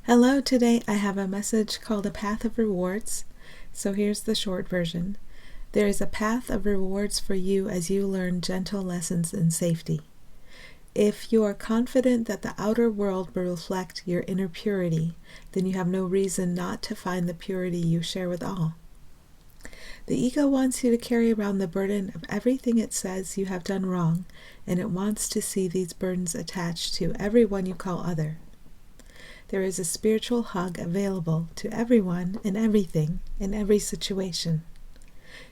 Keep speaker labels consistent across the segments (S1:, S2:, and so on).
S1: Hello, today I have a message called A Path of Rewards. So here's the short version. There is a path of rewards for you as you learn gentle lessons in safety. If you are confident that the outer world will reflect your inner purity, then you have no reason not to find the purity you share with all. The ego wants you to carry around the burden of everything it says you have done wrong, and it wants to see these burdens attached to everyone you call other. There is a spiritual hug available to everyone and everything in every situation.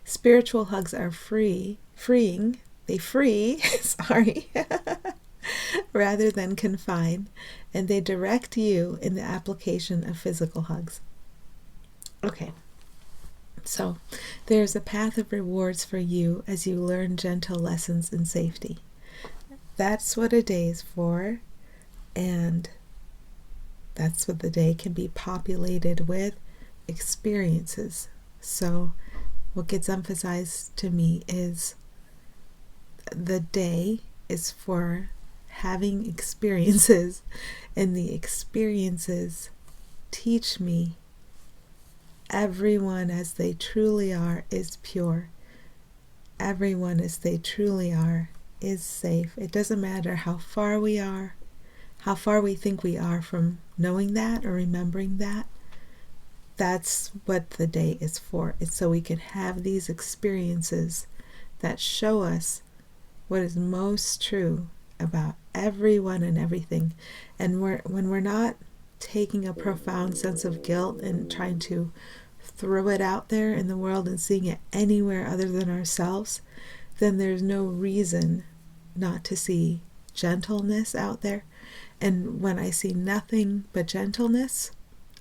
S1: Spiritual hugs are freeing, they free, rather than confine, and they direct you in the application of physical hugs. Okay, so there's a path of rewards for you as you learn gentle lessons in safety. That's what a day is for, and that's what the day can be populated with experiences. So what gets emphasized to me is the day is for having experiences, and the experiences teach me everyone as they truly are is pure. Everyone as they truly are is safe. It doesn't matter how far we are, how far we think we are from knowing that or remembering that. That's what the day is for. It's so we can have these experiences that show us what is most true about everyone and everything. And when we're not taking a profound sense of guilt and trying to throw it out there in the world and seeing it anywhere other than ourselves, then there's no reason not to see gentleness out there. And when I see nothing but gentleness,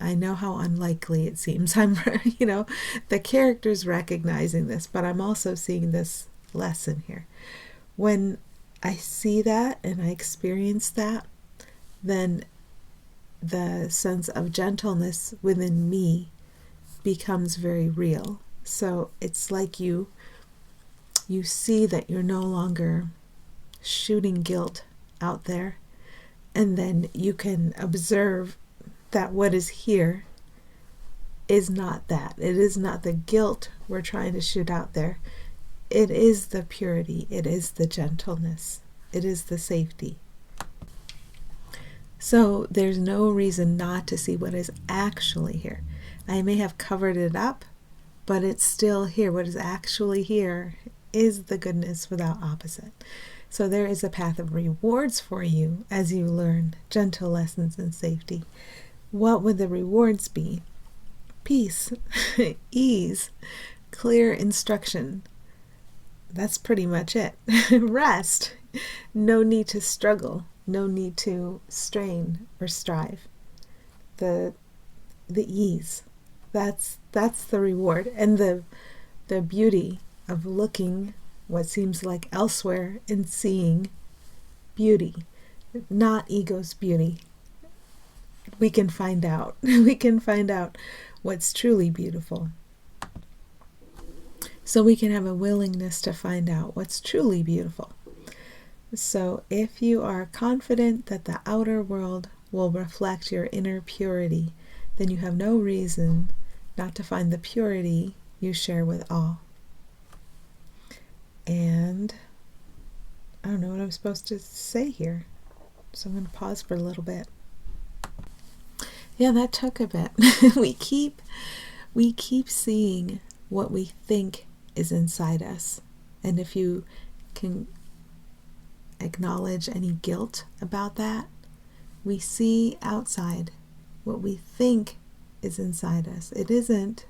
S1: I know how unlikely it seems. I'm, the character's recognizing this, but I'm also seeing this lesson here. When I see that and I experience that, then the sense of gentleness within me becomes very real. So it's like you see that you're no longer shooting guilt out there, and then you can observe that what is here is not that. It is not the guilt we're trying to shoot out there. It is the purity. It is the gentleness. It is the safety. So there's no reason not to see what is actually here. I may have covered it up, but it's still here. What is actually here is the goodness without opposite. So there is a path of rewards for you as you learn gentle lessons in safety. What would the rewards be? Peace, ease, clear instruction. That's pretty much it. Rest. No need to struggle. No need to strain or strive. The ease. That's the reward. And the beauty of looking what seems like elsewhere and seeing beauty, not ego's beauty. We can find out. We can find out what's truly beautiful. So we can have a willingness to find out what's truly beautiful. So if you are confident that the outer world will reflect your inner purity, then you have no reason not to find the purity you share with all. And I don't know what I'm supposed to say here, so I'm going to pause for a little bit. Yeah, that took a bit. we keep seeing what we think is inside us, and if you can acknowledge any guilt about that, we see outside what we think is inside us. It isn't.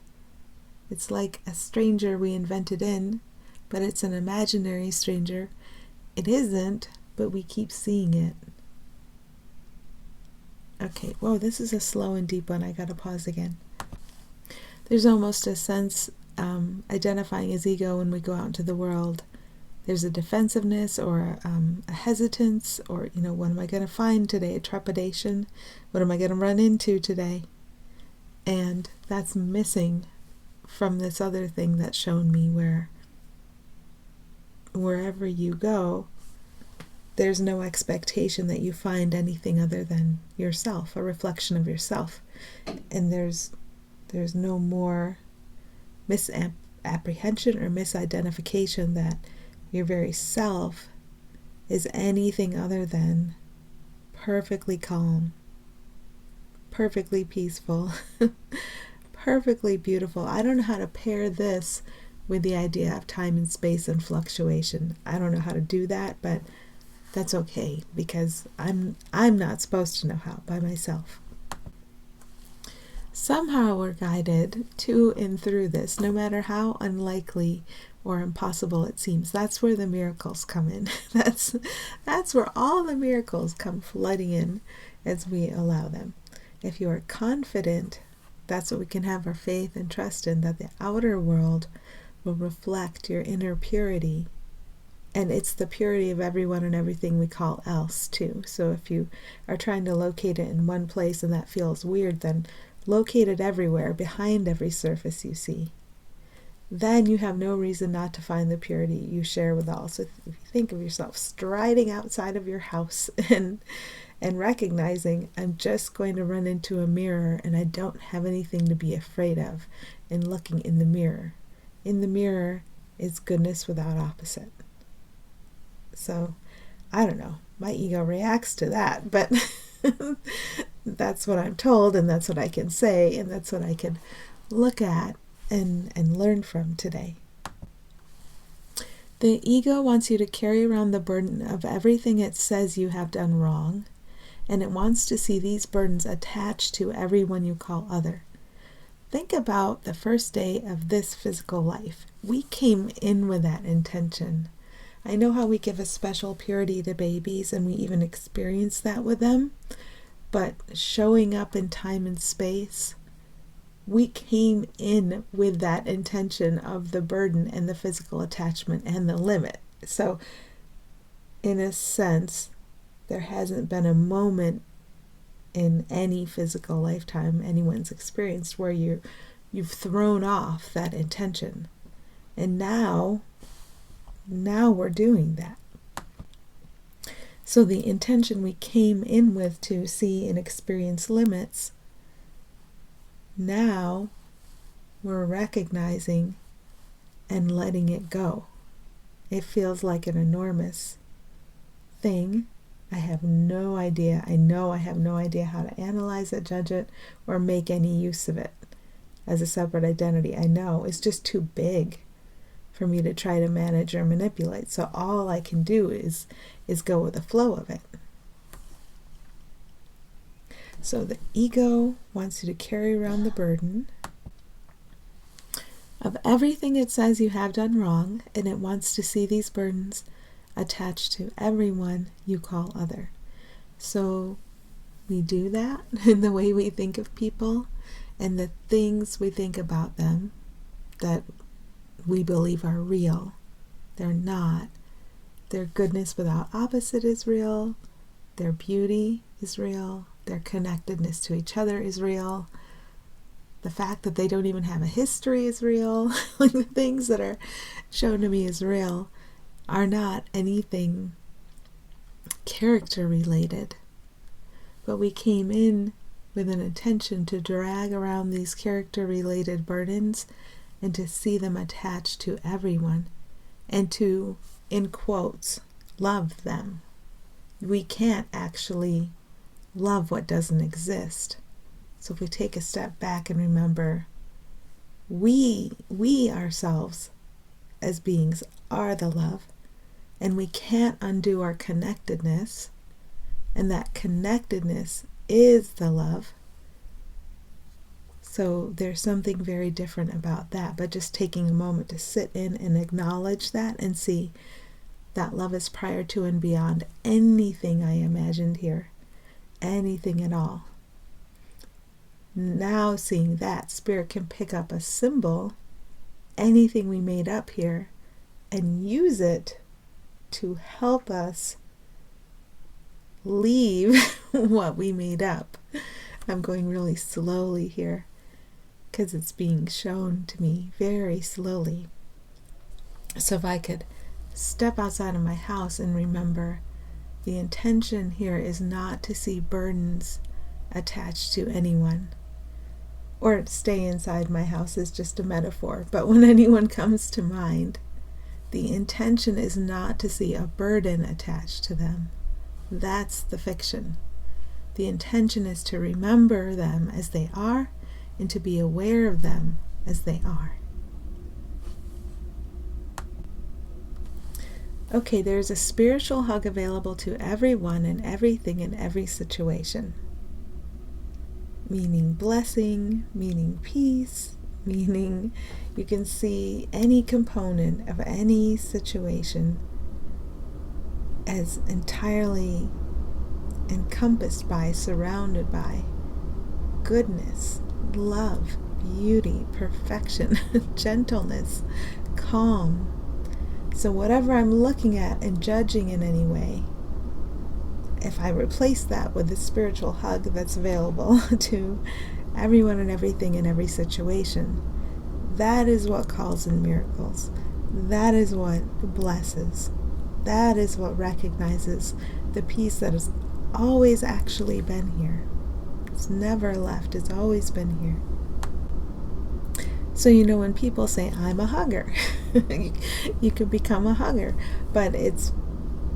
S1: It's like a stranger we invented in, but it's an imaginary stranger. It isn't, but we keep seeing it. Okay, whoa, this is a slow and deep one. I gotta pause again. There's almost a sense identifying as ego when we go out into the world. There's a defensiveness or a hesitance, or, what am I going to find today? A trepidation. What am I going to run into today? And that's missing from this other thing that's shown me where wherever you go, there's no expectation that you find anything other than yourself, a reflection of yourself. And there's no more misapprehension or misidentification that your very self is anything other than perfectly calm, perfectly peaceful, perfectly beautiful. I don't know how to pair this with the idea of time and space and fluctuation. I don't know how to do that, but that's okay, because I'm not supposed to know how by myself. Somehow we're guided to and through this, no matter how unlikely or impossible it seems. That's where the miracles come in. That's where all the miracles come flooding in as we allow them. If you are confident, that's what we can have our faith and trust in, that the outer world will reflect your inner purity. And it's the purity of everyone and everything we call else, too. So if you are trying to locate it in one place and that feels weird, then locate it everywhere, behind every surface you see. Then you have no reason not to find the purity you share with all. So if you think of yourself striding outside of your house and recognizing, I'm just going to run into a mirror and I don't have anything to be afraid of, and looking in the mirror. In the mirror is goodness without opposite. So, I don't know, my ego reacts to that, but that's what I'm told, and that's what I can say, and that's what I can look at and learn from today. The ego wants you to carry around the burden of everything it says you have done wrong, and it wants to see these burdens attached to everyone you call other. Think about the first day of this physical life. We came in with that intention. I know how we give a special purity to babies, and we even experience that with them, but showing up in time and space, we came in with that intention of the burden and the physical attachment and the limit. So, in a sense, there hasn't been a moment in any physical lifetime anyone's experienced where you've thrown off that intention. And now we're doing that. So the intention we came in with to see and experience limits, now we're recognizing and letting it go. It feels like an enormous thing. I have no idea. I know I have no idea how to analyze it, judge it, or make any use of it as a separate identity. I know it's just too big for me to try to manage or manipulate. So all I can do is go with the flow of it. So the ego wants you to carry around the burden of everything it says you have done wrong, and it wants to see these burdens attached to everyone you call other. So we do that in the way we think of people and the things we think about them that we believe are real. They're not. Their goodness without opposite is real. Their beauty is real. Their connectedness to each other is real. The fact that they don't even have a history is real. Like the things that are shown to me as real are not anything character related. But we came in with an intention to drag around these character related burdens and to see them attached to everyone and to, in quotes, love them. We can't actually love what doesn't exist. So if we take a step back and remember, we ourselves as beings are the love, and we can't undo our connectedness, and that connectedness is the love. So there's something very different about that, but just taking a moment to sit in and acknowledge that and see that love is prior to and beyond anything I imagined here, anything at all. Now seeing that, Spirit can pick up a symbol, anything we made up here, and use it to help us leave what we made up. I'm going really slowly here because it's being shown to me very slowly. So if I could step outside of my house and remember The intention here is not to see burdens attached to anyone. Or stay inside my house is just a metaphor, but when anyone comes to mind, the intention is not to see a burden attached to them. That's the fiction. The intention is to remember them as they are and to be aware of them as they are. Okay, there's a spiritual hug available to everyone and everything in every situation. Meaning blessing, meaning peace, meaning you can see any component of any situation as entirely encompassed by, surrounded by goodness, love, beauty, perfection, gentleness, calm. So whatever I'm looking at and judging in any way, if I replace that with the spiritual hug that's available to everyone and everything in every situation, that is what calls in miracles. That is what blesses. That is what recognizes the peace that has always actually been here. It's never left. It's always been here. So, when people say, I'm a hugger, you could become a hugger, but it's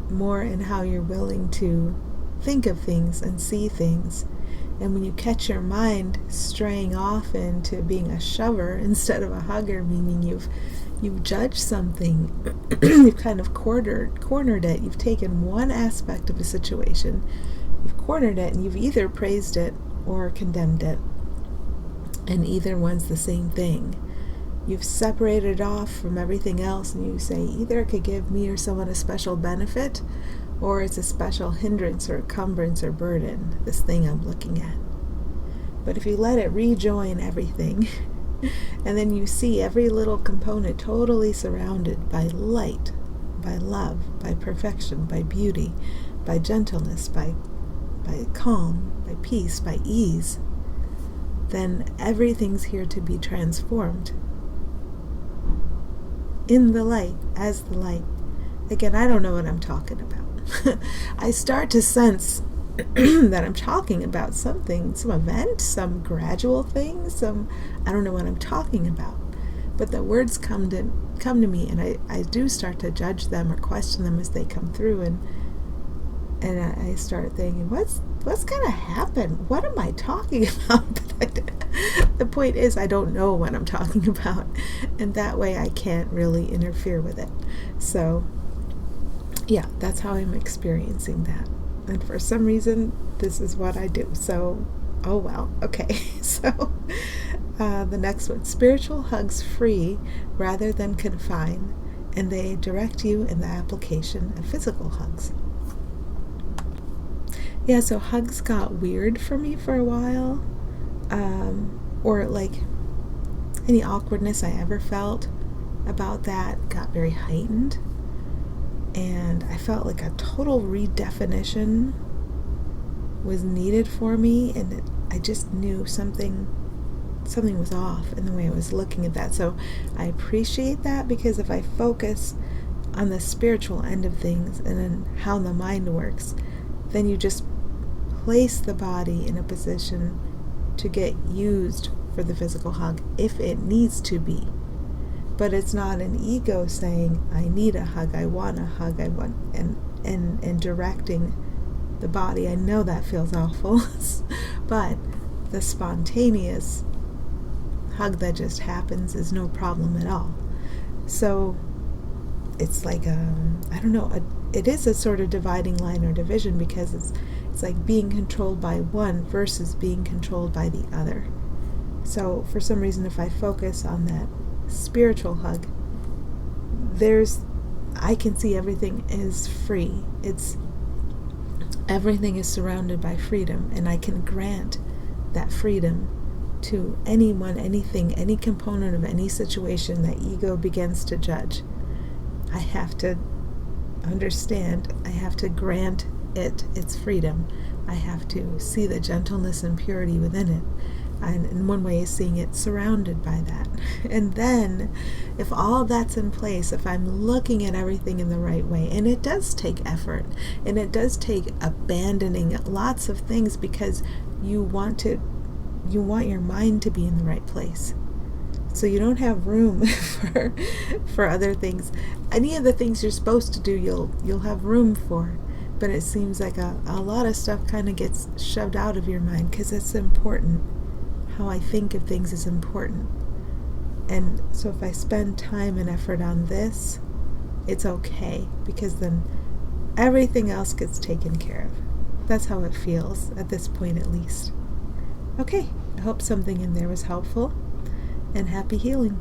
S1: more in how you're willing to think of things and see things. And when you catch your mind straying off into being a shover instead of a hugger, meaning you've judged something, you've kind of cornered it, you've taken one aspect of a situation, you've cornered it, and you've either praised it or condemned it. And either one's the same thing. You've separated it off from everything else, and you say either it could give me or someone a special benefit, or it's a special hindrance or encumbrance or burden, this thing I'm looking at. But if you let it rejoin everything, and then you see every little component totally surrounded by light, by love, by perfection, by beauty, by gentleness, by calm, by peace, by ease, then everything's here to be transformed in the light, as the light. Again, I don't know what I'm talking about. I start to sense that I'm talking about something, some event, some gradual thing, I don't know what I'm talking about. But the words come to me, and I do start to judge them or question them as they come through, and I start thinking, what's going to happen? What am I talking about? The point is, I don't know what I'm talking about, and that way I can't really interfere with it. So, yeah, that's how I'm experiencing that. And for some reason, this is what I do. So, oh well. Okay, so the next one, spiritual hugs free rather than confine, and they direct you in the application of physical hugs. Yeah, so hugs got weird for me for a while, or like any awkwardness I ever felt about that got very heightened, and I felt like a total redefinition was needed for me, and I just knew something was off in the way I was looking at that. So I appreciate that, because if I focus on the spiritual end of things and then how the mind works, then you just place the body in a position to get used for the physical hug if it needs to be. But it's not an ego saying, I need a hug, I want a hug, I want, and directing the body. I know that feels awful, but the spontaneous hug that just happens is no problem at all. So it's like, I don't know, it is a sort of dividing line or division, because it's like being controlled by one versus being controlled by the other. So for some reason, if I focus on that spiritual hug, I can see everything is free. Everything is surrounded by freedom, and I can grant that freedom to anyone, anything, any component of any situation that ego begins to judge. I have to understand, I have to grant it its freedom. I have to see the gentleness and purity within it. And one way is seeing it surrounded by that. And then, if all that's in place, if I'm looking at everything in the right way, and it does take effort, and it does take abandoning lots of things because you want your mind to be in the right place. So you don't have room for other things. Any of the things you're supposed to do, you'll have room for. But it seems like a lot of stuff kind of gets shoved out of your mind because it's important. How I think of things is important. And so if I spend time and effort on this, it's okay, because then everything else gets taken care of. That's how it feels at this point, at least. Okay, I hope something in there was helpful, and happy healing.